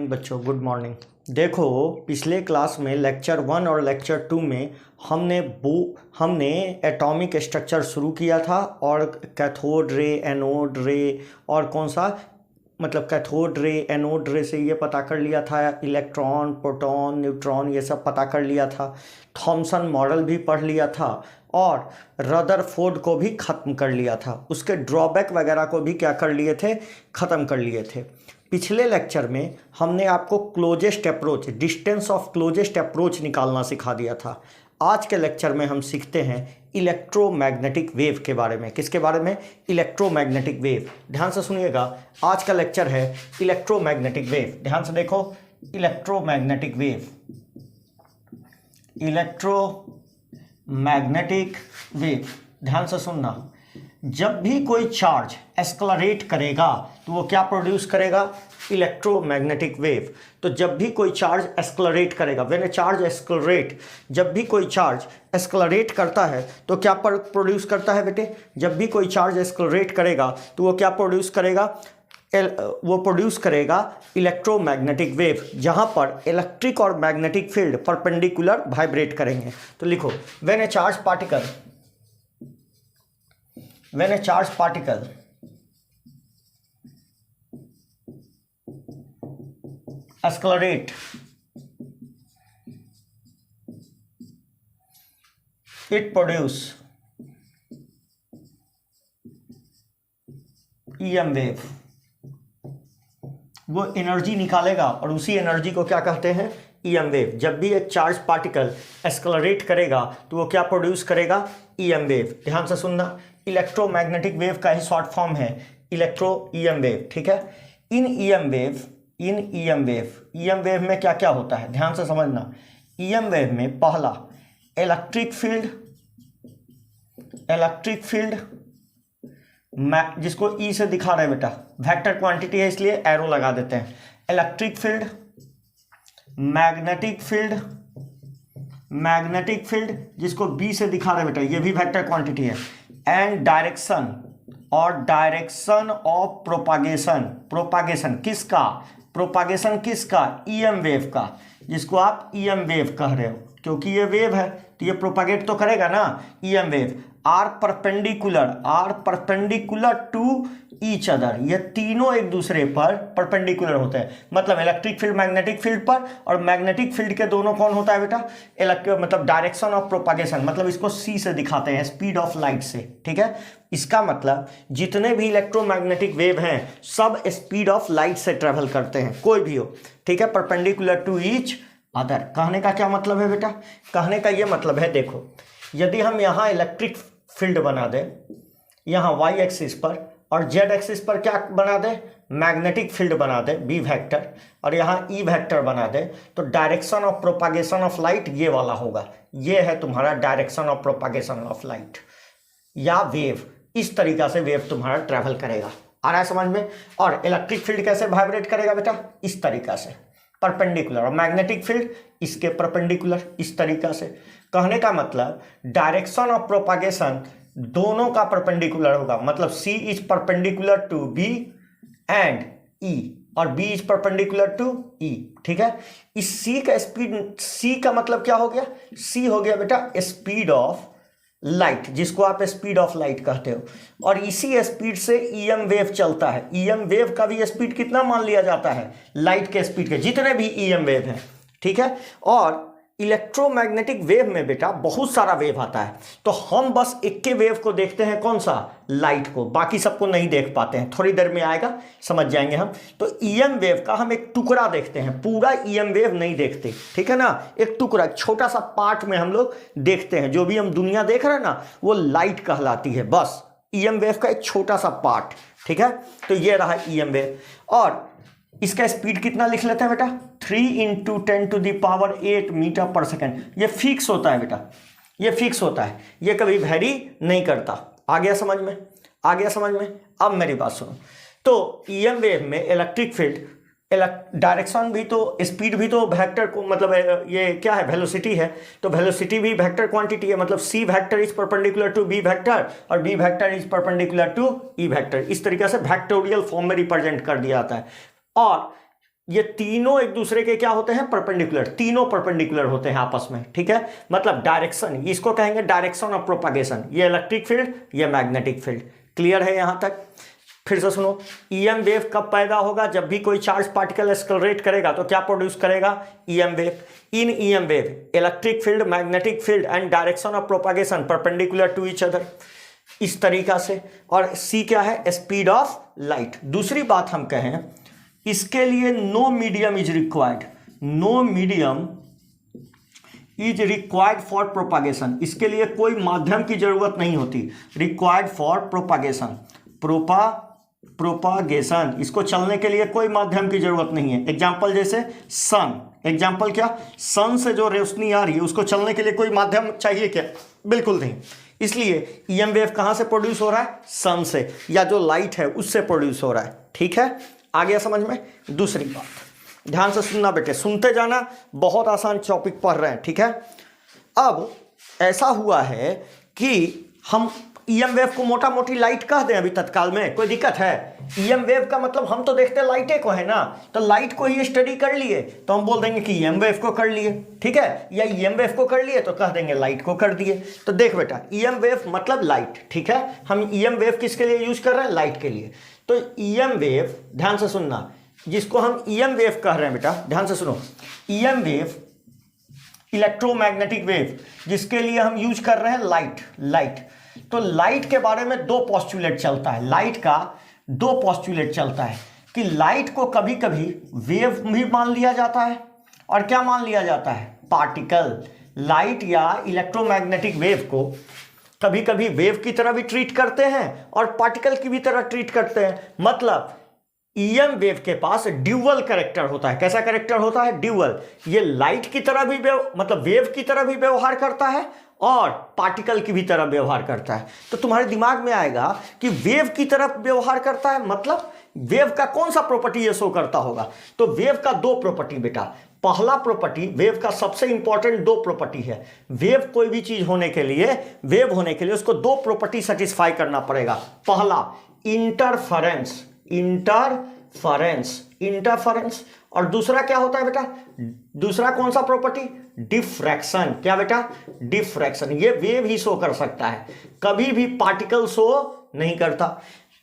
Morning बच्चों, good morning. देखो, पिछले क्लास में लेक्चर 1 और लेक्चर 2 में हमने एटॉमिक स्ट्रक्चर शुरू किया था और कैथोड रे, एनोड रे और कौन सा मतलब कैथोड रे, एनोड रे से ये पता कर लिया था, इलेक्ट्रॉन, प्रोटॉन, न्यूट्रॉन ये सब पता कर लिया था। थॉमसन मॉडल भी पढ़ लिया था और रदरफोर्ड को भी ख़त्म कर लिया था। उसके ड्रॉबैक वगैरह को भी क्या कर लिए थे, ख़त्म कर लिए थे। पिछले लेक्चर में हमने आपको closest approach, distance of closest approach निकालना सिखा दिया था। आज के लेक्चर में हम सीखते हैं इलेक्ट्रोमैग्नेटिक वेव के बारे में। किसके बारे में? Electromagnetic wave. ध्यान से सुनिएगा, आज का लेक्चर है इलेक्ट्रोमैग्नेटिक वेव। ध्यान से देखो, इलेक्ट्रोमैग्नेटिक वेव, इलेक्ट्रोमैग्नेटिक वेव। ध्यान से सुनना, जब भी कोई चार्ज एक्सलरेट करेगा तो वो क्या प्रोड्यूस करेगा? Electromagnetic wave. तो जब भी कोई चार्ज एक्सलरेट करेगा, व्हेन ए चार्ज एक्सलरेट, जब भी कोई चार्ज एक्सलरेट करता है तो क्या प्रोड्यूस करता है बेटे? जब भी कोई चार्ज एक्सलरेट करेगा तो वो क्या प्रोड्यूस करेगा? वो प्रोड्यूस करेगा इलेक्ट्रोमैग्नेटिक वेव, जहां पर इलेक्ट्रिक और मैग्नेटिक फील्ड परपेंडिकुलर वाइब्रेट करेंगे। तो लिखो, when A charge particle accelerate, it produce EM wave. वो एनर्जी निकालेगा और उसी एनर्जी को क्या कहते हैं? EM wave. जब भी एक चार्ज पार्टिकल एक्सलरेट करेगा तो वो क्या प्रोड्यूस करेगा? EM wave. ध्यान से सुनना, इलेक्ट्रोमैग्नेटिक वेव का ही शॉर्ट फॉर्म है इलेक्ट्रो EM वेव। ठीक है। इन EM वेव में क्या क्या होता है, ध्यान से समझना। EM वेव में पहला इलेक्ट्रिक फील्ड जिसको E से दिखा रहे हैं बेटा, वेक्टर क्वांटिटी है इसलिए एरो लगा देते हैं। इलेक्ट्रिक फील्ड, मैग्नेटिक फील्ड जिसको B से दिखा रहे हैं बेटा, ये भी वेक्टर क्वांटिटी है। एंड डायरेक्शन ऑफ प्रोपागेशन किसका? EM वेव का, जिसको आप EM वेव कह रहे हो, क्योंकि ये वेव है तो ये प्रोपागेट तो करेगा ना। EM wave are perpendicular to each other, ये तीनों एक दूसरे पर परपेंडिकुलर होते हैं। मतलब इलेक्ट्रिक फील्ड मैग्नेटिक फील्ड पर, और मैग्नेटिक फील्ड के दोनों कौन होता है बेटा? मतलब डायरेक्शन ऑफ प्रोपागेशन, मतलब इसको C से दिखाते हैं, स्पीड ऑफ लाइट से। ठीक है। इसका मतलब जितने भी इलेक्ट्रोमैग्नेटिक वेव हैं सब स्पीड ऑफ लाइट से ट्रेवल करते हैं, कोई भी हो। ठीक है। Perpendicular to each other. कहने का क्या मतलब है बेटा? कहने का ये मतलब है, देखो, यदि हम यहाँ इलेक्ट्रिक फील्ड बना दें यहाँ y एक्सिस पर, और z एक्सिस पर क्या बना दे? मैग्नेटिक फील्ड बना दे B वेक्टर, और यहाँ E वेक्टर बना दे, तो direction of propagation of light ये वाला होगा। ये है तुम्हारा direction of propagation of light या वेव। इस तरीका से वेव तुम्हारा ट्रैवल करेगा। आ रहा है समझ में? और इलेक्ट्रिक फील्ड कैसे वाइब्रेट करेगा बेटा? इस तरीका से, परपेंडिकुलर। और मैग्नेटिक फील्ड इसके परपेंडिकुलर, इस तरीका से। कहने का मतलब डायरेक्शन ऑफ प्रोपागेशन दोनों का परपेंडिकुलर होगा। मतलब C is perpendicular to B and E, और B is perpendicular to E। ठीक है। इस C का स्पीड, C का मतलब क्या हो गया? C हो गया बेटा स्पीड ऑफ लाइट, जिसको आप स्पीड ऑफ लाइट कहते हो। और इसी स्पीड से EM वेव चलता है। EM वेव का भी स्पीड कितना मान लिया जाता है? लाइट के स्पीड के, जितने भी EM वेव हैं। ठीक है। और इलेक्ट्रोमैग्नेटिक वेव में बेटा बहुत सारा वेव आता है, तो हम बस एक के वेव को देखते हैं, कौन सा? लाइट को। बाकी सबको नहीं देख पाते हैं, थोड़ी देर में आएगा, समझ जाएंगे हम। तो EM वेव का हम एक टुकड़ा देखते हैं, पूरा EM वेव नहीं देखते। ठीक है ना। एक टुकड़ा, छोटा सा पार्ट में हम लोग देखते हैं। जो भी हम दुनिया देख रहे हैं ना, वो लाइट कहलाती है, बस EM वेव का एक छोटा सा पार्ट। ठीक है। तो ये रहा EM वेव। और इसका स्पीड कितना लिख लेते हैं बेटा? 3 × 10⁸ मीटर पर सेकेंड। ये फिक्स होता है बेटा, ये फिक्स होता है, ये कभी वेरी नहीं करता। आ गया समझ में? आ गया समझ में? अब मेरी बात सुनो। तो EM वेव में इलेक्ट्रिक फील्ड, डायरेक्शन भी तो, स्पीड भी तो वेक्टर को, मतलब ये क्या है? वेलोसिटी है। तो वेलोसिटी भी वेक्टर क्वांटिटी है। मतलब C vector is perpendicular to B vector और B vector is perpendicular to E vector. इस तरीके से वेक्टोरियल फॉर्म में रिप्रेजेंट कर दिया जाता है। और ये तीनों एक दूसरे के क्या होते हैं, परपेंडिकुलर, तीनों परपेंडिकुलर होते हैं आपस में, ठीक है। मतलब डायरेक्शन, इसको कहेंगे डायरेक्शन ऑफ प्रोपागेशन, ये इलेक्ट्रिक फील्ड, ये मैग्नेटिक फील्ड। क्लियर है यहां तक? फिर से सुनो, ईएम वेव कब पैदा होगा? जब भी कोई चार्ज पार्टिकल एक्सेलरेट करेगा तो क्या प्रोड्यूस करेगा? EM wave. In EM wave electric field, magnetic field and direction of propagation perpendicular to each other, इस तरीका से। और सी क्या है? Speed of light. दूसरी बात हम कहें, इसके लिए no medium is required, no medium is required for propagation, इसके लिए कोई माध्यम की जरूरत नहीं होती। रिक्वायर्ड फॉर प्रोपागेशन, प्रोपागेशन, इसको चलने के लिए कोई माध्यम की जरूरत नहीं है। एग्जाम्पल जैसे सन, एग्जाम्पल क्या? सन से जो रोशनी आ रही है उसको चलने के लिए कोई माध्यम चाहिए क्या? बिल्कुल नहीं। इसलिए ईएम वेव कहां से प्रोड्यूस हो रहा है? सन से, या जो लाइट है उससे प्रोड्यूस हो रहा है, ठीक है। आ गया समझ में? दूसरी बात ध्यान से सुनना बेटे, सुनते जाना, बहुत आसान टॉपिक पढ़ रहे हैं, ठीक है। अब ऐसा हुआ है कि हम ईएम वेव को मोटा मोटी लाइट कह दें अभी तत्काल में, कोई दिक्कत है? ईएम वेव का मतलब हम तो देखते हैं लाइटे को, है ना, तो लाइट को ही स्टडी कर लिए तो हम बोल देंगे कि ईएम वेव को कर लिए, ठीक है। या ईएम वेव को कर लिए तो कह देंगे लाइट को कर दिए। तो देख बेटा, ईएम वेव मतलब लाइट, ठीक है। हम ईएम वेव किसके लिए यूज कर रहे हैं? लाइट के लिए। तो ईएम वेव, ध्यान से सुनना, जिसको हम ईएम वेव कह रहे हैं बेटा, ध्यान से सुनो, ईएम वेव इलेक्ट्रोमैग्नेटिक वेव, जिसके लिए हम यूज कर रहे हैं लाइट। तो लाइट के बारे में दो पोस्टुलेट चलता है, लाइट का दो पोस्टुलेट चलता है कि लाइट को कभी कभी वेव भी मान लिया जाता है, और क्या मान लिया जाता है? पार्टिकल। लाइट या इलेक्ट्रोमैग्नेटिक वेव को कभी कभी वेव की तरह भी ट्रीट करते हैं और पार्टिकल की भी तरह ट्रीट करते हैं। मतलब ईएम वेव के पास ड्यूअल कैरेक्टर होता है। कैसा कैरेक्टर होता है? ड्यूअल। ये लाइट की तरह भी मतलब वेव की तरह भी व्यवहार करता है और पार्टिकल की भी तरह व्यवहार करता है। तो तुम्हारे दिमाग में आएगा कि वेव की तरह व्यवहार करता है, मतलब वेव का कौन सा प्रॉपर्टी ये शो करता होगा? तो वेव का दो प्रॉपर्टी बेटा। पहला प्रॉपर्टी, वेव का सबसे इंपॉर्टेंट दो प्रॉपर्टी है। वेव कोई भी चीज होने के लिए, वेव होने के लिए उसको दो प्रॉपर्टी सेटिस्फाई करना पड़ेगा। पहला इंटरफेरेंस, इंटरफेरेंस, और दूसरा क्या होता है बेटा? दूसरा कौन सा प्रॉपर्टी? डिफ्रैक्शन। क्या बेटा? डिफ्रैक्शन। ये वेव ही शो कर सकता है, कभी भी पार्टिकल शो नहीं करता।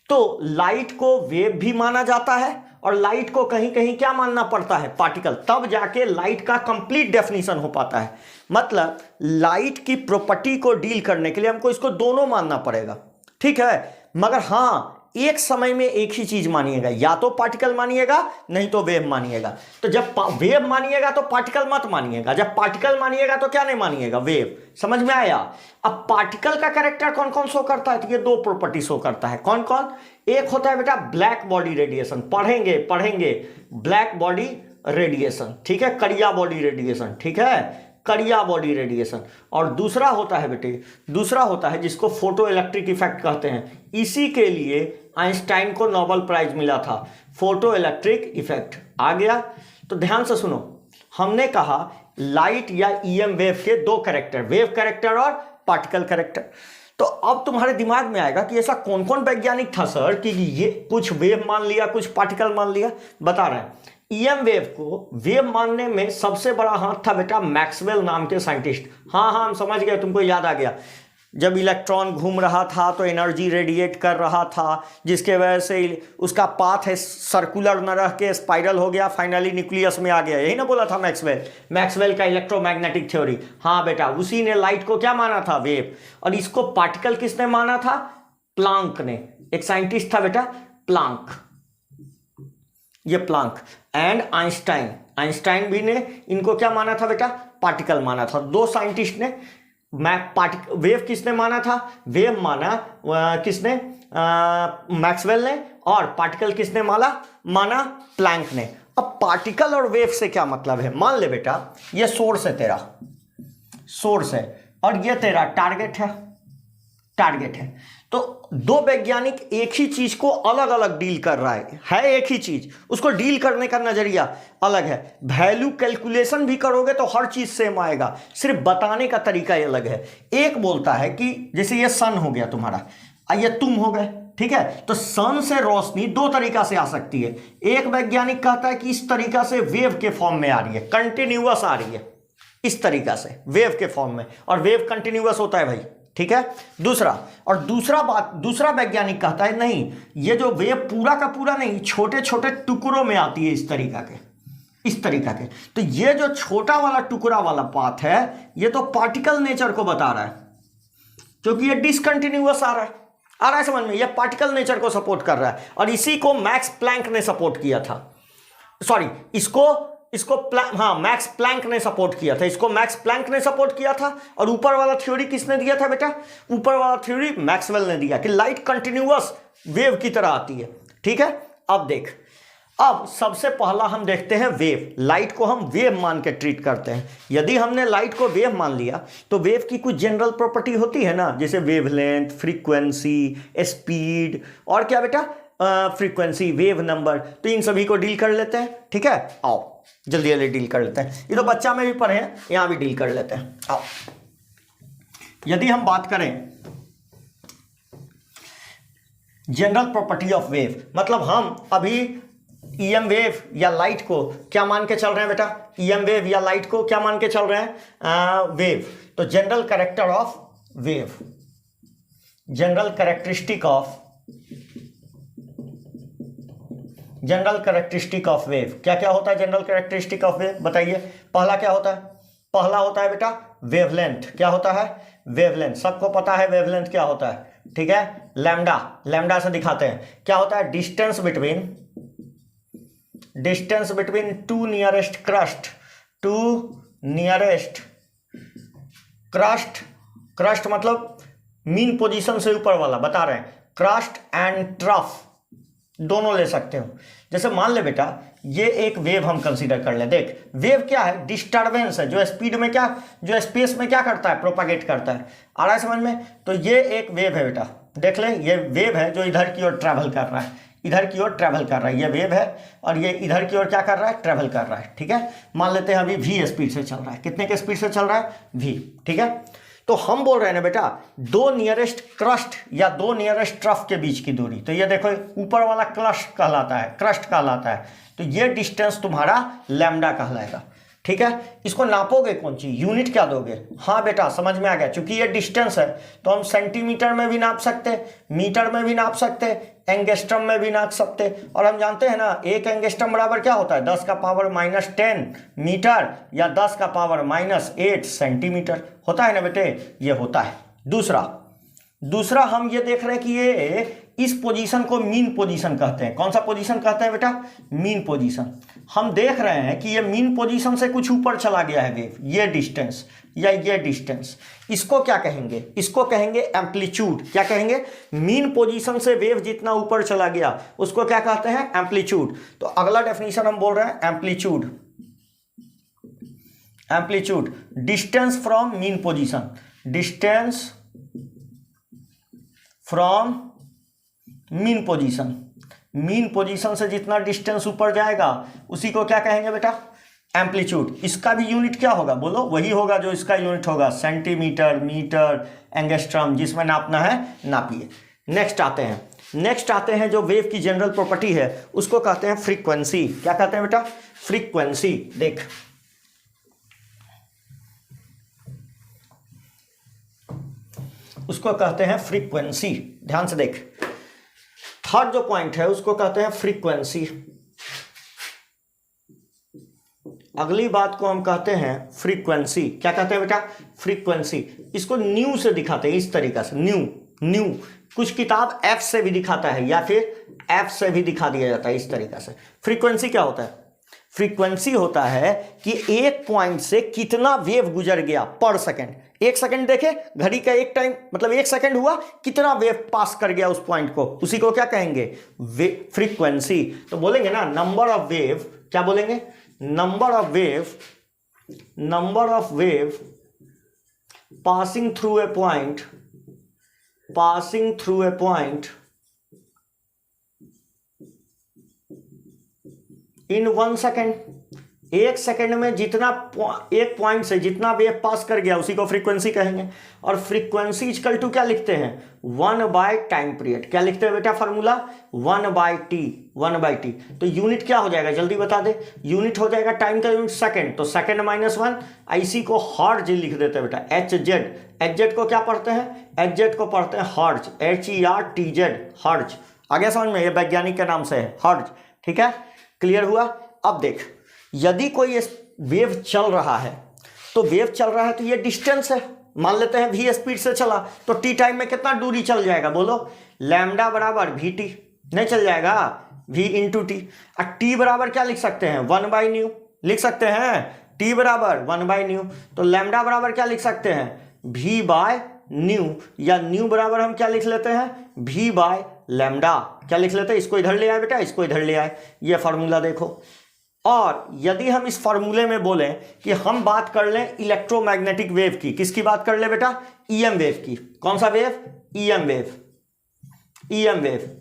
तो लाइट को वेव भी माना जाता है और लाइट को कहीं कहीं क्या मानना पड़ता है? पार्टिकल। तब जाके लाइट का कंप्लीट डेफिनेशन हो पाता है। मतलब लाइट की प्रॉपर्टी को डील करने के लिए हमको इसको दोनों मानना पड़ेगा, ठीक है। मगर हाँ, एक समय में एक ही चीज मानिएगा, या तो पार्टिकल मानिएगा नहीं तो वेव मानिएगा। तो जब वेव मानिएगा तो पार्टिकल मत मानिएगा, जब पार्टिकल मानिएगा तो क्या नहीं मानिएगा? वेव। समझ में आया? अब पार्टिकल का कैरेक्टर कौन कौन शो करता है? तो ये दो प्रॉपर्टी शो करता है। कौन कौन? एक होता है बेटा ब्लैक बॉडी रेडिएशन, पढ़ेंगे ब्लैक बॉडी रेडिएशन, ठीक है, करिया बॉडी रेडिएशन, ठीक है, करिया बॉडी रेडिएशन। और दूसरा होता है बेटे, दूसरा होता है जिसको फोटो इलेक्ट्रिक इफेक्ट कहते हैं। इसी के लिए आइंस्टाइन को नोबेल प्राइज मिला था, फोटो इलेक्ट्रिक इफेक्ट। आ गया? तो ध्यान से सुनो, हमने कहा लाइट या ईएम वेव के दो कैरेक्टर, वेव कैरेक्टर और पार्टिकल कैरेक्टर। तो अब तुम्हारे दिमाग में आएगा कि ऐसा कौन कौन वैज्ञानिक था सर कि ये कुछ वेव मान लिया कुछ पार्टिकल मान लिया? बता रहे हैं। ईएम वेव को वेव मानने में सबसे बड़ा हाथ था बेटा मैक्सवेल नाम के साइंटिस्ट। हाँ हम समझ गए, तुमको याद आ गया। जब इलेक्ट्रॉन घूम रहा था तो एनर्जी रेडिएट कर रहा था, जिसके वजह से उसका पाथ है सर्कुलर न रह के स्पाइरल हो गया, फाइनली न्यूक्लियस में आ गया। यही ना बोला था मैक्सवेल का इलेक्ट्रोमैग्नेटिक थ्योरी। हाँ बेटा, उसी ने लाइट को क्या माना था? वेव। और इसको पार्टिकल किसने माना था? प्लांक ने। एक साइंटिस्ट था बेटा प्लांक, ये प्लांक एंड आइंस्टाइन भी ने इनको क्या माना था बेटा? पार्टिकल माना था। दो साइंटिस्ट ने वेव किसने माना था? वेव माना किसने? मैक्सवेल ने। और पार्टिकल किसने माना? प्लैंक ने। अब पार्टिकल और वेव से क्या मतलब है? मान ले बेटा ये सोर्स है, तेरा सोर्स है और ये तेरा टारगेट है। तो दो वैज्ञानिक एक ही चीज को अलग अलग डील कर रहा है एक ही चीज, उसको डील करने का नजरिया अलग है। वैल्यू कैलकुलेशन भी करोगे तो हर चीज सेम आएगा, सिर्फ बताने का तरीका अलग है। एक बोलता है कि जैसे ये सन हो गया तुम्हारा, ये तुम हो गए, ठीक है। तो सन से रोशनी दो तरीका से आ सकती है। एक वैज्ञानिक कहता है कि इस तरीका से वेव के फॉर्म में आ रही है, कंटिन्यूअस आ रही है, इस तरीका से वेव के फॉर्म में, और वेव कंटिन्यूअस होता है भाई, ठीक है। दूसरा वैज्ञानिक कहता है नहीं, ये जो वेव पूरा का पूरा नहीं, छोटे छोटे टुकड़ों में आती है, इस तरीका के। तो ये जो छोटा वाला टुकड़ा वाला पाथ है, ये तो पार्टिकल नेचर को बता रहा है, क्योंकि ये डिसकंटिन्यूअस आ रहा है समझ में, ये पार्टिकल नेचर को सपोर्ट कर रहा है। और इसी को मैक्स प्लैंक ने सपोर्ट किया था, सॉरी मैक्स प्लैंक ने सपोर्ट किया था, इसको मैक्स प्लैंक ने सपोर्ट किया था। और ऊपर वाला थ्योरी किसने दिया था बेटा? ऊपर वाला थ्योरी मैक्सवेल ने दिया कि लाइट कंटिन्यूअस वेव की तरह आती है, ठीक है। अब देख, अब सबसे पहला हम देखते हैं वेव। लाइट को हम वेव मान के ट्रीट करते हैं। यदि हमने लाइट को वेव मान लिया तो वेव की कुछ जनरल प्रॉपर्टी होती है ना, जैसे वेवलेंथ, फ्रीक्वेंसी, स्पीड, और क्या बेटा, फ्रीक्वेंसी, वेव नंबर। तो इन सभी को डील कर लेते हैं, ठीक है। आओ जल्दी जल्दी डील कर लेते हैं, ये तो बच्चा में भी पढ़े हैं, यहां भी डील कर लेते हैं। आओ, यदि हम बात करें जनरल प्रॉपर्टी ऑफ वेव, मतलब हम अभी ईएम वेव या लाइट को क्या मान के चल रहे हैं बेटा? ईएम वेव या लाइट को क्या मान के चल रहे हैं? वेव। तो general character of wave, general characteristic of wave, क्या क्या होता है जनरल कैरेक्टरिस्टिक ऑफ वेव? बताइए। पहला क्या होता है? पहला होता है बेटा वेवलेंथ। क्या होता है? वेवलेंथ। सबको पता है वेवलेंथ क्या होता है, ठीक है। लैम्डा से दिखाते हैं। क्या होता है? Distance between two nearest crust मतलब मीन पोजीशन से ऊपर वाला बता रहे हैं। क्रस्ट एंड ट्रफ दोनों ले सकते हो। जैसे मान ले बेटा, ये एक वेव हम कंसीडर कर ले। देख, वेव क्या है? डिस्टर्बेंस है, जो स्पीड में क्या, जो स्पेस में क्या करता है? प्रोपागेट करता है। आ रहा है समझ में? तो ये एक वेव है बेटा, देख ले, ये वेव है जो इधर की ओर ट्रैवल कर रहा है, ये वेव है, और ये इधर की ओर क्या कर रहा है? ट्रैवल कर रहा है, ठीक है। मान लेते हैं अभी v स्पीड से चल रहा है। कितने के स्पीड से चल रहा है? v, ठीक है। तो हम बोल रहे हैं ना बेटा, दो नियरेस्ट क्रस्ट या दो नियरेस्ट ट्रफ के बीच की दूरी। तो ये देखो, ऊपर वाला क्रस्ट कहलाता है। तो ये डिस्टेंस तुम्हारा लैम्डा कहलाएगा, ठीक है। इसको नापोगे कौन सी? यूनिट क्या दोगे? हाँ बेटा, समझ में आ गया। चूंकि ये डिस्टेंस है तो हम सेंटीमीटर में भी नाप सकते, मीटर में भी नाप सकते, एंगस्ट्रम में भी नाप सकते। और हम जानते हैं ना, एक एंगस्ट्रम बराबर क्या होता है? 10 का पावर -10 मीटर या 10 का पावर -8 सेंटीमीटर होता है ना बेटे, ये होता है। दूसरा हम ये देख रहे हैं कि ये इस पोजीशन को मीन पोजीशन कहते हैं। कौन सा पोजीशन कहते हैं बेटा? Mean position. हम देख रहे हैं कि ये मीन पोजीशन से कुछ ऊपर चला गया है वेव, ये डिस्टेंस या ये डिस्टेंस, इसको क्या कहेंगे? इसको कहेंगे एम्पलीट्यूड। क्या कहेंगे? मीन पोजीशन से वेव जितना ऊपर चला गया उसको क्या कहते हैं? एम्पलीट्यूड। तो अगला डेफिनेशन हम बोल रहे हैं amplitude, distance from mean position, distance from mean position से जितना डिस्टेंस ऊपर जाएगा उसी को क्या कहेंगे बेटा? एम्पलीट्यूड। इसका भी यूनिट क्या होगा? बोलो। वही होगा जो इसका यूनिट होगा, सेंटीमीटर, मीटर, एंगस्ट्रम, जिसमें नापना है नापिए। नेक्स्ट आते हैं जो वेव की जनरल प्रॉपर्टी है उसको कहते हैं फ्रीक्वेंसी। क्या कहते हैं बेटा? फ्रीक्वेंसी। देख, उसको कहते हैं फ्रीक्वेंसी। ध्यान से देख, थर्ड जो पॉइंट है उसको कहते हैं फ्रीक्वेंसी। अगली बात को हम कहते हैं फ्रीक्वेंसी। क्या कहते हैं बेटा? फ्रीक्वेंसी। इसको न्यू से दिखाते हैं इस तरीका से, न्यू। कुछ किताब एफ से भी दिखाता है या फिर एफ से भी दिखा दिया जाता है इस तरीका से। फ्रीक्वेंसी क्या होता है? फ्रीक्वेंसी होता है कि एक पॉइंट से कितना वेव गुजर गया पर सेकंड। एक सेकंड देखे, घड़ी का एक टाइम मतलब एक सेकंड हुआ, कितना वेव पास कर गया उस पॉइंट को, उसी को क्या कहेंगे? फ्रीक्वेंसी। तो बोलेंगे ना नंबर ऑफ वेव, क्या बोलेंगे? Number of wave passing through a point in 1 second, 1 second में जितना एक पॉइंट से जितना वेव पास कर गया उसी को फ्रीक्वेंसी कहेंगे। और फ्रीक्वेंसी इक्वल टू क्या लिखते हैं, 1 टाइम पीरियड। क्या लिखते हैं बेटा फॉर्मूला, 1/t। तो यूनिट क्या हो जाएगा जल्दी बता दे, यूनिट हो जाएगा टाइम का यूनिट सेकंड, तो सेकंड -1। इसी को हर्ज लिख देते हैं बेटा, HZ को क्या पढ़ते हैं, HZ को पढ़ते हैं हर्ज, HERTZ हर्ज। आगे समझ में, ये वैज्ञानिक के नाम से है हर्ज। ठीक है, क्लियर हुआ। अब देख, यदि कोई वेव चल रहा है तो वेव चल रहा है तो ये डिस्टेंस है, मान लेते हैं v स्पीड से चला तो t टाइम में कितना दूरी चल जाएगा बोलो, लैम्डा बराबर vt, नहीं चल जाएगा v इंटू टी। और t बराबर क्या लिख सकते हैं, 1/ν लिख सकते हैं, t बराबर 1/ν। तो लैम्डा बराबर क्या लिख सकते हैं, v/ν, या न्यू बराबर हम क्या लिख लेते हैं, v/λ। क्या लिख लेते हैं, इसको इधर ले आए बेटा, इसको इधर ले आए, ये फार्मूला देखो। और यदि हम इस फार्मूले में बोलें कि हम बात कर लें इलेक्ट्रोमैग्नेटिक वेव की, किसकी बात कर ले बेटा, ईएम वेव की। कौन सा वेव, ईएम वेव।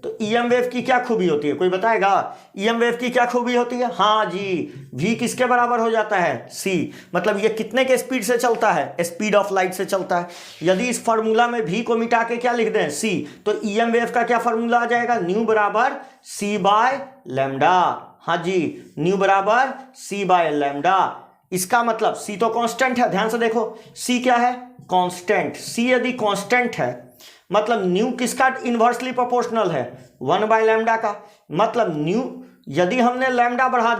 तो ईएम वेव की क्या खूबी होती है, कोई बताएगा, ईएम वेव की क्या खूबी होती है, हाँ जी, v किसके बराबर हो जाता है, c। मतलब ये कितने के स्पीड से चलता है, स्पीड ऑफ लाइट से चलता है। यदि इस फार्मूला में v को मिटा के क्या लिख दें, c, तो ईएम वेव का क्या फार्मूला आ जाएगा, न्यू बराबर c/λ। हाँ जी, न्यू बराबर c/λ। इसका मतलब c तो कांस्टेंट है, ध्यान से देखो, c क्या है, कांस्टेंट। c यदि कांस्टेंट है मतलब न्यू किसका इन्वर्सली प्रोपोर्शनल है, 1/λ का। मतलब न्यू यदि हमने लैम्डा बढ़ा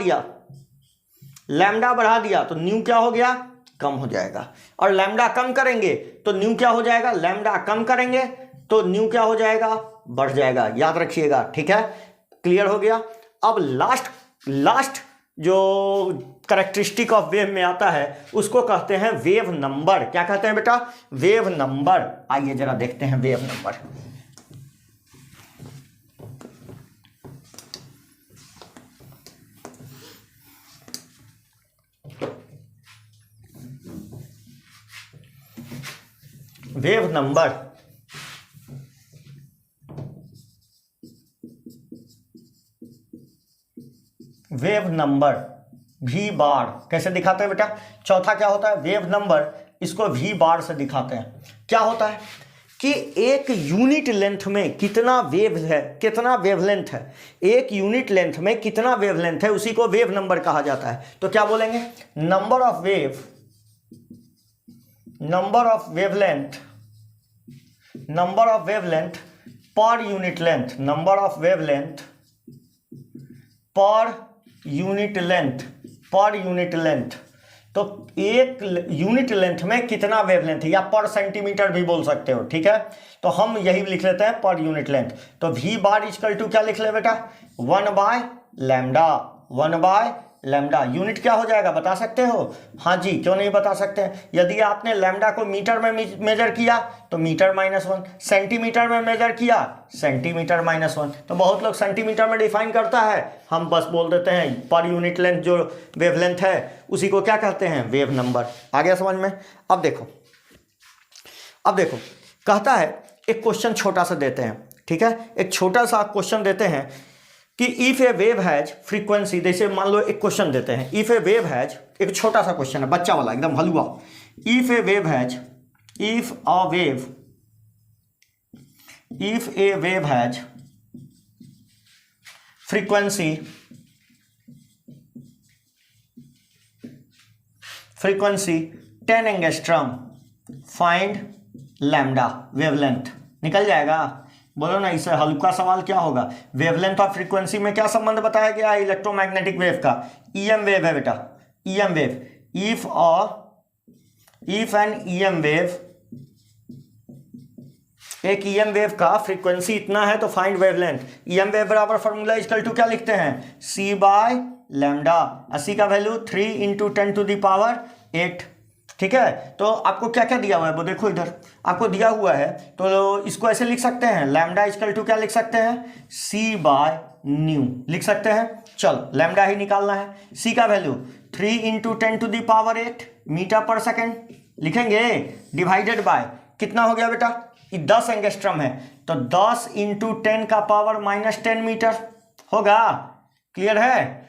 दिया तो न्यू क्या हो गया, कम हो जाएगा। और लैम्डा कम करेंगे तो न्यू क्या हो जाएगा, लैम्डा कम करेंगे तो न्यू क्या हो जाएगा, बढ़ जाएगा। याद रखिएगा, ठीक है, क्लियर हो गया। अब लास्ट जो कैरेक्टरिस्टिक ऑफ वेव में आता है उसको कहते हैं वेव नंबर। क्या कहते हैं बेटा, वेव नंबर। आइए जरा देखते हैं wave number. Wave number, wave number v बार कैसे दिखाते हैं बेटा, चौथा क्या होता है, वेव नंबर, इसको v बार से दिखाते हैं। क्या होता है कि एक यूनिट लेंथ में कितना वेव है, कितना वेवलेंथ है, एक यूनिट लेंथ में कितना वेवलेंथ है, उसी को वेव नंबर कहा जाता है। तो क्या बोलेंगे, number of wavelength per unit length, number of wavelength per unit length. तो एक यूनिट लेंथ में कितना वेवलेंथ है, या पर सेंटीमीटर भी बोल सकते हो, ठीक है। तो हम यही लिख लेते हैं पर यूनिट लेंथ। तो v बार इक्वल टू क्या लिख ले बेटा, 1/λ। यूनिट क्या हो जाएगा बता सकते हो, हाँ जी, क्यों नहीं बता सकते। यदि आपने लैम्डा को मीटर में मेजर किया तो मीटर -1, सेंटीमीटर में मेजर किया सेंटीमीटर -1। तो बहुत लोग सेंटीमीटर में डिफाइन करता है, हम बस बोल देते हैं पर यूनिट लेंथ जो वेवलेंथ है उसी को क्या कहते हैं, वेव नंबर। आ गया समझ में। अब देखो कहता है, एक क्वेश्चन छोटा सा देते हैं, ठीक है, एक छोटा सा क्वेश्चन देते हैं कि if a wave has frequency, जैसे मान लो एक क्वेश्चन देते हैं, इफ ए वेव हैज, एक छोटा सा क्वेश्चन है, बच्चा वाला एकदम हलवा। If a wave has frequency frequency 10 angstrom, find lambda wavelength. निकल जाएगा, बोलो ना, इससे हल्का सवाल क्या होगा, वेवलेंथ और फ्रीक्वेंसी में क्या संबंध बताया गया है इलेक्ट्रोमैग्नेटिक वेव का, ईएम वेव है बेटा, EM wave. If an EM wave, एक ईएम वेव का फ्रीक्वेंसी इतना है तो फाइंड वेवलेंथ। ईएम वेव बराबर फॉर्मूला इक्वल टू क्या लिखते हैं, c/λ। c का वैल्यू 3 × 10⁸, ठीक है। तो आपको क्या क्या दिया हुआ है वो देखो, इधर आपको दिया हुआ है, तो इसको ऐसे लिख सकते हैं, लैम्डा इक्वल टू क्या लिख सकते हैं, c/ν लिख सकते हैं। चलो लैम्डा ही निकालना है, c का वैल्यू 3 × 10⁸ मीटर पर सेकेंड लिखेंगे, डिवाइडेड बाय कितना हो गया बेटा, 10 एंगस्ट्रम है तो 10 × 10⁻⁻10 मीटर होगा। क्लियर है,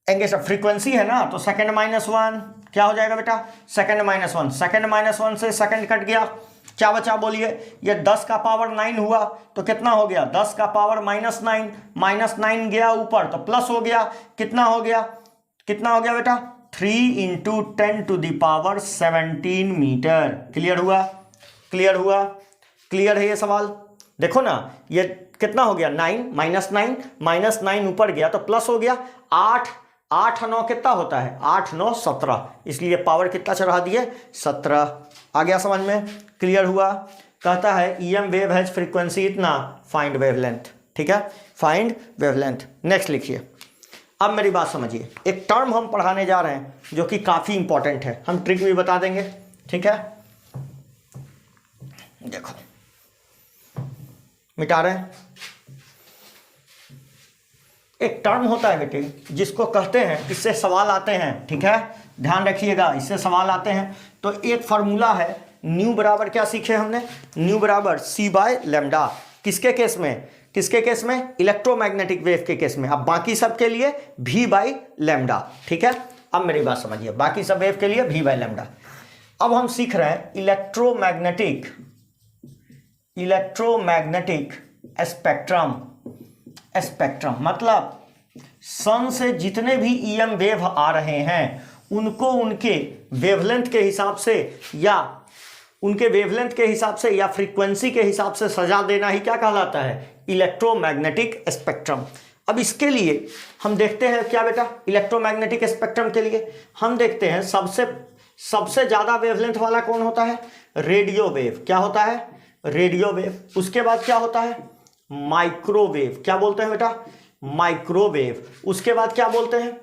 एंगस्ट्रम फ्रीक्वेंसी है ना, तो सेकंड माइनस वन क्या हो जाएगा बेटा, second minus one, second minus one से सेकंड कट गया, क्या बचा बोलिए, ये 10 का पावर 9 हुआ तो कितना हो गया, 10 का पावर -9, -9 गया ऊपर तो प्लस हो गया, कितना हो गया, कितना हो गया बेटा, 3 × 10⁻17 मीटर। क्लियर हुआ, क्लियर हुआ, क्लियर है ये सवाल। देखो ना ये कितना हो गया, 9 -9 ऊपर गया तो प्लस हो गया, 8 9 कितना होता है, 8 9 17, इसलिए पावर कितना चढ़ा दिए, 17। आ गया समझ में, क्लियर हुआ। कहता है EM वेव हैज फ्रीक्वेंसी इतना, फाइंड वेवलेंथ। ठीक है, फाइंड वेवलेंथ। नेक्स्ट लिखिए। अब मेरी बात समझिए, एक टर्म हम पढ़ाने जा रहे हैं जो कि काफी इंपॉर्टेंट है, हम ट्रिक भी बता देंगे। ठीक है, देखो मिटा रहे हैं। एक टर्म होता है बेटे जिसको कहते हैं, इससे सवाल आते हैं। ठीक है, ध्यान रखिएगा, इससे सवाल आते हैं। तो एक फॉर्मूला है, न्यू बराबर क्या सीखे हमने, न्यू बराबर c/λ। किसके केस में, किसके केस में, इलेक्ट्रोमैग्नेटिक वेव के केस में। अब बाकी सब के लिए v/λ। ठीक है, अब मेरी बात समझिए, बाकी सब वेव के लिए v/λ। अब हम सीख रहे हैं इलेक्ट्रोमैग्नेटिक स्पेक्ट्रम, मतलब सन से जितने भी EM वेव आ रहे हैं उनको उनके वेवलेंथ के हिसाब से या फ्रीक्वेंसी के हिसाब से सजा देना ही क्या कहलाता है, इलेक्ट्रोमैग्नेटिक स्पेक्ट्रम। अब इसके लिए हम देखते हैं क्या बेटा, इलेक्ट्रोमैग्नेटिक स्पेक्ट्रम के लिए हम देखते हैं सबसे ज्यादा वेवलेंथ वाला कौन होता है, रेडियो वेव। क्या होता है, रेडियो वेव। उसके बाद क्या होता है, माइक्रोवेव। क्या बोलते हैं बेटा, माइक्रोवेव। उसके बाद क्या बोलते हैं,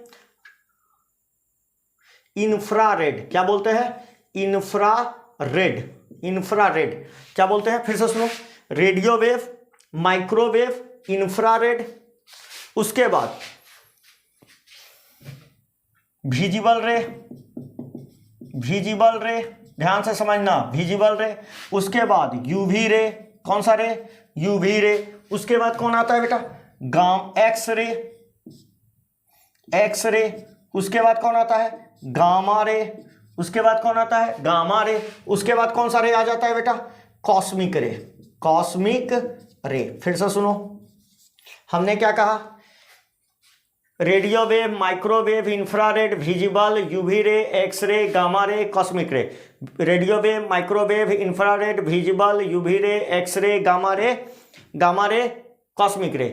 इंफ्रारेड। क्या बोलते हैं, इंफ्रारेड। क्या बोलते हैं, फिर से सुनो, रेडियो वेव, माइक्रोवेव, इंफ्रारेड। उसके बाद विजिबल रे, ध्यान से समझना, विजिबल रे। उसके बाद यूवी रे, कौन सा रे, यूवी रे। उसके बाद कौन आता है बेटा, एक्स रे। उसके बाद कौन आता है, गामा रे। उसके बाद कौन आता है, गामा रे। उसके बाद कौन सा रे आ जाता है बेटा, कॉस्मिक रे। फिर से सुनो, हमने क्या कहा, radio wave, microwave, infrared, visible, UV ray, X ray, gamma ray, cosmic रे। Radio wave, microwave, infrared, visible, UV ray, X ray, gamma ray, cosmic रे।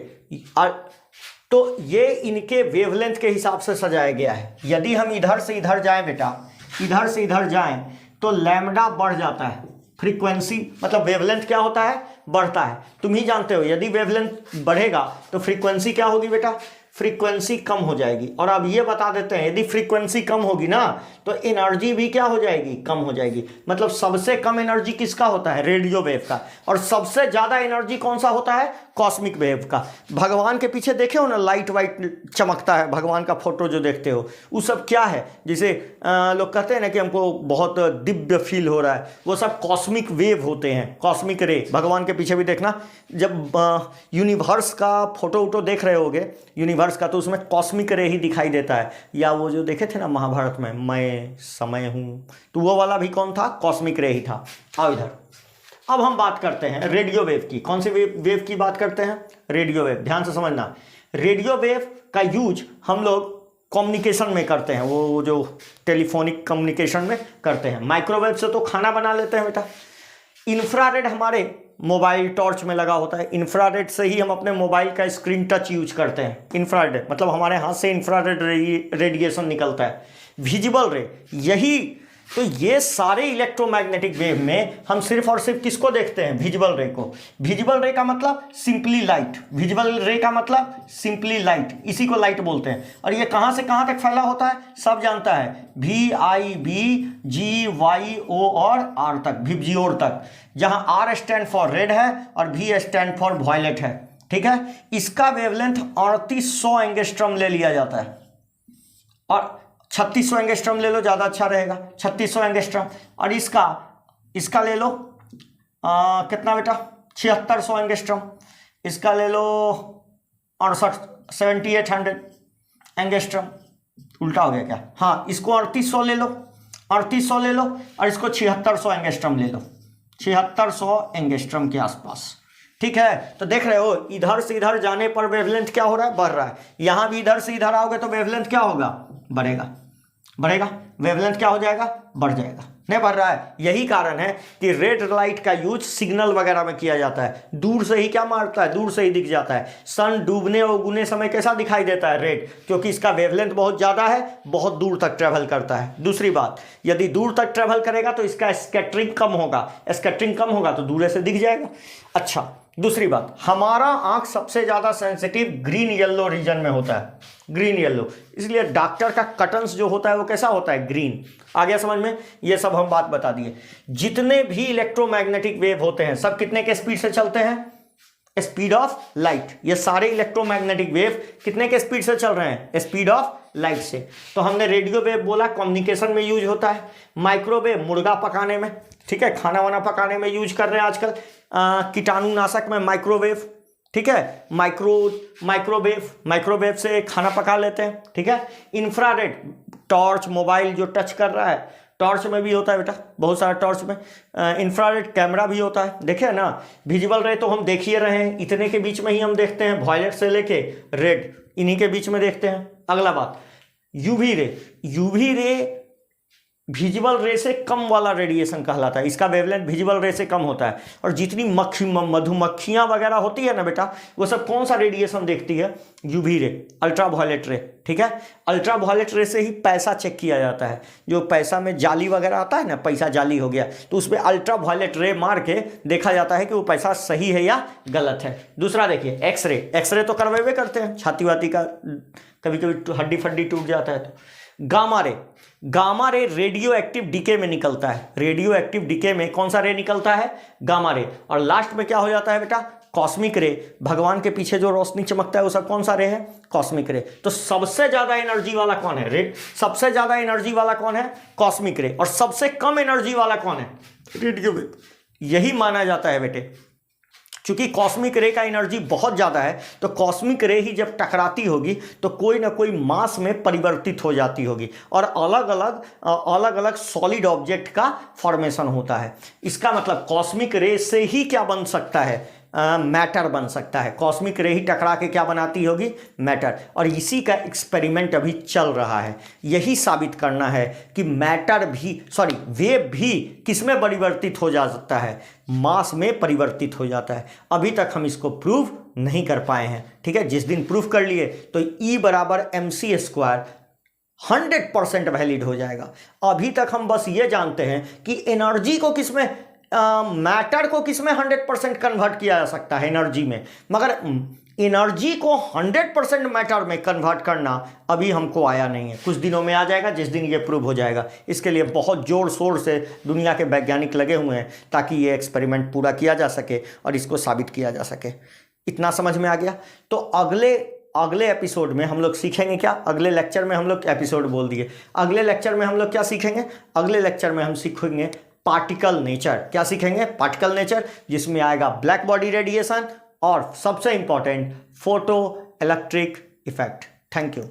तो ये इनके वेवलेंथ के हिसाब से सजाया गया है। यदि हम इधर से इधर जाएं बेटा, इधर से इधर जाएं तो लैम्डा बढ़ जाता है, फ्रीक्वेंसी मतलब वेवलेंथ क्या होता है, बढ़ता है। तुम ही जानते हो यदि वेवलेंथ बढ़ेगा तो फ्रीक्वेंसी क्या होगी बेटा, फ्रीक्वेंसी कम हो जाएगी। और अब ये बता देते हैं यदि फ्रीक्वेंसी कम होगी ना तो एनर्जी भी क्या हो जाएगी, कम हो जाएगी। मतलब सबसे कम एनर्जी किसका होता है, रेडियो वेव का, और सबसे ज्यादा एनर्जी कौन सा होता है, कॉस्मिक वेव का। भगवान के पीछे देखे हो ना, लाइट वाइट चमकता है, भगवान का फोटो जो देखते हो वो सब क्या है, जिसे लोग कहते हैं ना कि हमको बहुत दिव्य फील हो रहा है, वो सब कॉस्मिक वेव होते हैं, कॉस्मिक रे। भगवान के पीछे भी देखना, जब यूनिवर्स का फोटो वोटो देख रहे होगे यूनिवर्स का, तो उसमें कॉस्मिक रे ही दिखाई देता है। या वो जो देखे थे ना महाभारत में, मैं समय हूँ, तो वो वाला भी कौन था, कॉस्मिक रे ही था। आओ इधर, अब हम बात करते हैं रेडियो वेव की। कौन सी वेव की बात करते हैं, रेडियो वेव। ध्यान से समझना, रेडियो वेव का यूज हम लोग कम्युनिकेशन में करते हैं, वो जो टेलीफोनिक कम्युनिकेशन में करते हैं। माइक्रोवेव से तो खाना बना लेते हैं बेटा। इंफ्रारेड हमारे मोबाइल टॉर्च में लगा होता है, इंफ्रारेड से ही हम अपने मोबाइल का स्क्रीन टच यूज करते हैं। इंफ्रारेड मतलब हमारे हाथ से इंफ्रारेड रेडिएशन निकलता है। विजिबल रे, यही तो ये सारे इलेक्ट्रोमैग्नेटिक वेव में हम सिर्फ और सिर्फ किसको देखते हैं, विजिबल रे को। विजिबल रे का मतलब सिंपली लाइट, विजिबल रे का मतलब सिंपली लाइट, इसी को लाइट बोलते हैं। और ये कहां से कहां तक फैला होता है, सब जानता है, VIBGYO और R तक, विबजियोर तक, जहां R स्टैंड फॉर रेड है और V स्टैंड फॉर वॉयलेट है। ठीक है, इसका वेवलेंथ 3800 एंगस्ट्रॉम ले लिया जाता है, और 3600 एंगस्ट्रॉम ले लो, ज्यादा अच्छा रहेगा, 3600 एंगस्ट्रॉम। और इसका ले लो कितना बेटा, 7600 एंगस्ट्रॉम। इसका ले लो 7800 एंगस्ट्रॉम। उल्टा हो गया क्या, हाँ इसको 3800 ले लो, 3800 ले लो और इसको 7600 एंगस्ट्रम ले लो, 7600 एंगस्ट्रम के आसपास। ठीक है, तो देख रहे हो इधर से इधर जाने पर वेवलेंथ क्या हो रहा है, बढ़ रहा है। यहां भी इधर से इधर आओगे तो वेवलेंथ क्या होगा, बढ़ेगा, बढ़ेगा, वेवलेंथ क्या हो जाएगा, बढ़ जाएगा, नहीं बढ़ रहा है। यही कारण है कि रेड लाइट का यूज सिग्नल वगैरह में किया जाता है। दूर से ही क्या मारता है, दूर से ही दिख जाता है। सन डूबने और उगने समय कैसा दिखाई देता है, रेड, क्योंकि इसका वेवलेंथ बहुत ज्यादा है, बहुत दूर तक ट्रेवल करता है। दूसरी बात, यदि दूर तक ट्रेवल करेगा तो इसका स्कैटरिंग कम होगा, स्कैटरिंग कम होगा तो दूर से दिख जाएगा। अच्छा, दूसरी बात, हमारा आंख सबसे ज्यादा सेंसिटिव ग्रीन येलो रीजन में होता है, ग्रीन येलो, इसलिए डॉक्टर का कटन्स जो होता है वो कैसा होता है, ग्रीन। आ गया समझ में, ये सब हम बात बता दिए। जितने भी इलेक्ट्रोमैग्नेटिक वेव होते हैं सब कितने के स्पीड से चलते हैं, स्पीड ऑफ लाइट। ये सारे इलेक्ट्रोमैग्नेटिक वेव कितने के स्पीड से चल रहे हैं, स्पीड ऑफ लाइट से। तो हमने रेडियो वेव बोला कम्युनिकेशन में यूज होता है, माइक्रोवेव मुर्गा पकाने में, ठीक है, खाना वाना पकाने में यूज कर रहे हैं आजकल, कीटाणुनाशक में माइक्रोवेव, ठीक है, माइक्रोवेव से खाना पका लेते हैं, ठीक है। इंफ्रारेड, टॉर्च, मोबाइल जो टच कर रहा है, टॉर्च में भी होता है बेटा, बहुत सारा टॉर्च में। इंफ्रारेड कैमरा भी होता है, देखिए ना। विजिबल रे तो हम देख ही रहे हैं, इतने के बीच में ही हम देखते हैं, वॉयलेट से लेके रेड, इन्हीं के बीच में देखते हैं। अगला बात, UV ray, UV ray visible रे से कम वाला रेडिएशन कहलाता है, इसका वेवलेंथ विजिबल रे से कम होता है। और जितनी मधुमक्खियां वगैरह होती है ना बेटा, वो सब कौन सा रेडिएशन देखती है, यूवी रे, अल्ट्रावायलेट रे, ठीक है। अल्ट्रावायलेट रे से ही पैसा चेक किया जाता है, जो पैसा में जाली वगैरह आता है ना, पैसा जाली हो गया तो उसमें अल्ट्रावायलेट रे मार के देखा जाता है कि वो पैसा सही है या गलत है। दूसरा देखिए एक्सरे, एक्सरे तो करवेबे करते हैं, छाती वाती का कभी कभी हड्डी फड्डी टूट जाता है तो। Gamma ray, gamma ray radio active DK में निकलता है, रेडियो एक्टिव डीके में कौन सा रे निकलता है, गामा रे। और लास्ट में क्या हो जाता है बेटा, कॉस्मिक रे, भगवान के पीछे जो रोशनी चमकता है वो सब कौन सा रे है, कॉस्मिक रे। तो सबसे ज्यादा एनर्जी वाला कौन है, रे, सबसे ज्यादा एनर्जी वाला कौन है, कॉस्मिक रे। और सबसे कम एनर्जी वाला कौन है, रेडियो वेव। यही माना जाता है बेटे, क्योंकि कॉस्मिक रे का एनर्जी बहुत ज़्यादा है, तो कॉस्मिक रे ही जब टकराती होगी तो कोई ना कोई मास में परिवर्तित हो जाती होगी और अलग अलग सॉलिड ऑब्जेक्ट का फॉर्मेशन होता है। इसका मतलब कॉस्मिक रे से ही क्या बन सकता है, मैटर बन सकता है। कॉस्मिक रे ही टकरा के क्या बनाती होगी, मैटर। और इसी का एक्सपेरिमेंट अभी चल रहा है, यही साबित करना है कि मैटर भी, वेव भी किसमें परिवर्तित हो जा सकता है, मास में परिवर्तित हो जाता है। अभी तक हम इसको प्रूव नहीं कर पाए हैं, ठीक है। जिस दिन प्रूव कर लिए तो E बराबर mc² 100% वैलिड हो जाएगा। अभी तक हम बस ये जानते हैं कि एनर्जी को किसमें, मैटर को किसमें 100% कन्वर्ट किया जा सकता है, एनर्जी में, मगर एनर्जी को 100% मैटर में कन्वर्ट करना अभी हमको आया नहीं है। कुछ दिनों में आ जाएगा, जिस दिन ये प्रूव हो जाएगा। इसके लिए बहुत जोर शोर से दुनिया के वैज्ञानिक लगे हुए हैं ताकि ये एक्सपेरिमेंट पूरा किया जा सके और इसको साबित किया जा सके। इतना समझ में आ गया। तो अगले एपिसोड में हम लोग सीखेंगे क्या, अगले लेक्चर में हम लोग, एपिसोड बोल दिए, अगले लेक्चर में हम लोग क्या सीखेंगे, अगले लेक्चर में हम सीखेंगे पार्टिकल नेचर। क्या सीखेंगे, पार्टिकल नेचर, जिसमें आएगा ब्लैक बॉडी रेडिएशन और सबसे important photo electric effect. Thank you.